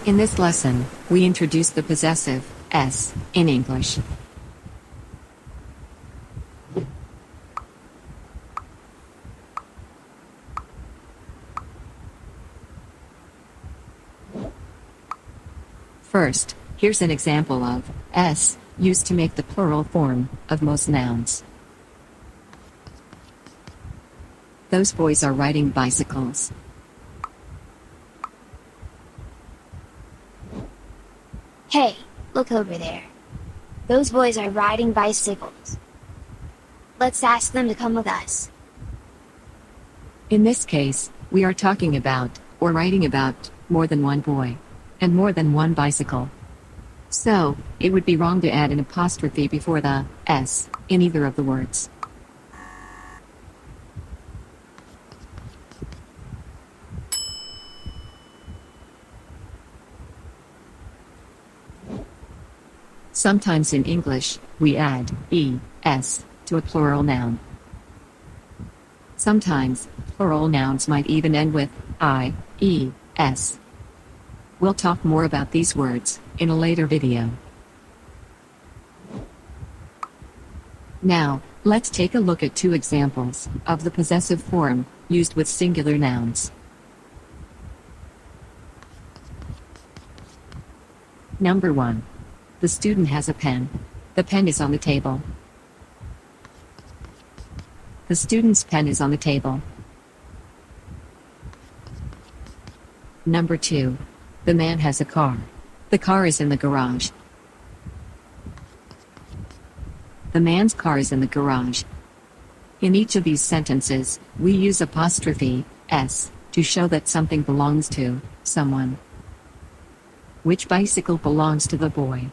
In this lesson, we introduce the possessive s in English. First, here's an example of s used to make the plural form of most nouns. Those boys are riding bicycles. Hey, look over there. Those boys are riding bicycles. Let's ask them to come with us. In this case, we are talking about, or writing about, more than one boy, and more than one bicycle. So, it would be wrong to add an apostrophe before the s in either of the words. Sometimes in English, we add es to a plural noun. Sometimes, plural nouns might even end with es. We'll talk more about these words in a later video. Now, let's take a look at two examples of the possessive form used with singular nouns. Number 1. The student has a pen. The pen is on the table. The student's pen is on the table. Number 2. The man has a car. The car is in the garage. The man's car is in the garage. In each of these sentences, we use apostrophe s to show that something belongs to someone. Which bicycle belongs to the boy?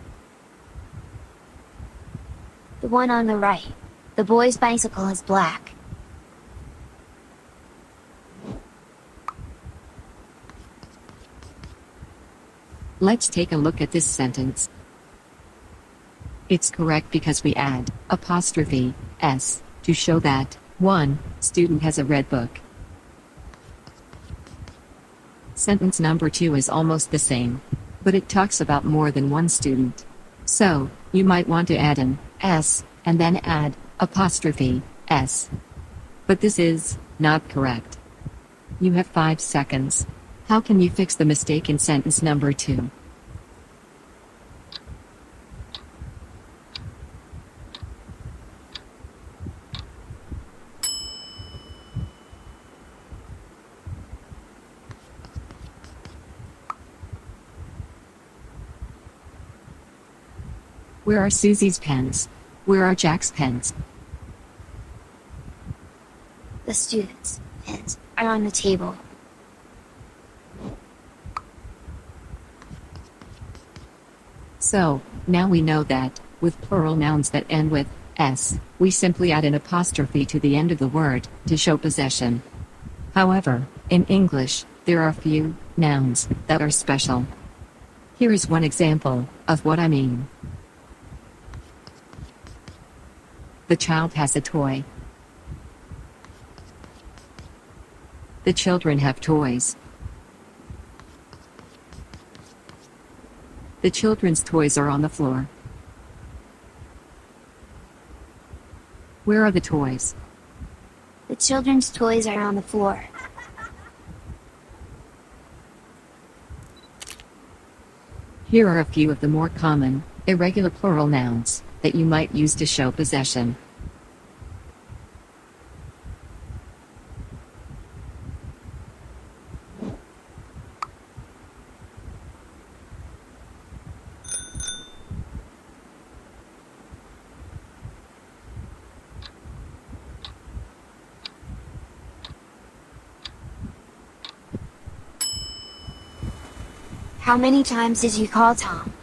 The one on the right. The boy's bicycle is black. Let's take a look at this sentence. It's correct because we add apostrophe s to show that 1 student has a red book. Sentence number 2 is almost the same, but it talks about more than one student. So, you might want to add an s and then add apostrophe s. But this is not correct. You have 5 seconds. How can you fix the mistake in sentence number 2? Where are Susie's pens? Where are Jack's pens? The student's pens are on the table. So, now we know that, with plural nouns that end with s, we simply add an apostrophe to the end of the word to show possession. However, in English, there are few nouns that are special. Here is one example of what I mean. The child has a toy. The children have toys. The children's toys are on the floor. Where are the toys? The children's toys are on the floor. Here are a few of the more common, irregular plural nouns that you might use to show possession. How many times did you call Tom?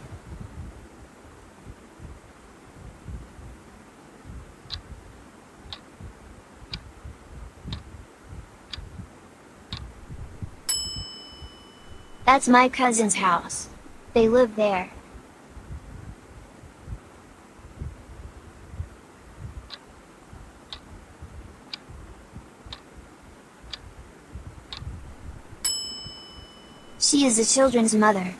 That's my cousin's house. They live there. She is the children's mother.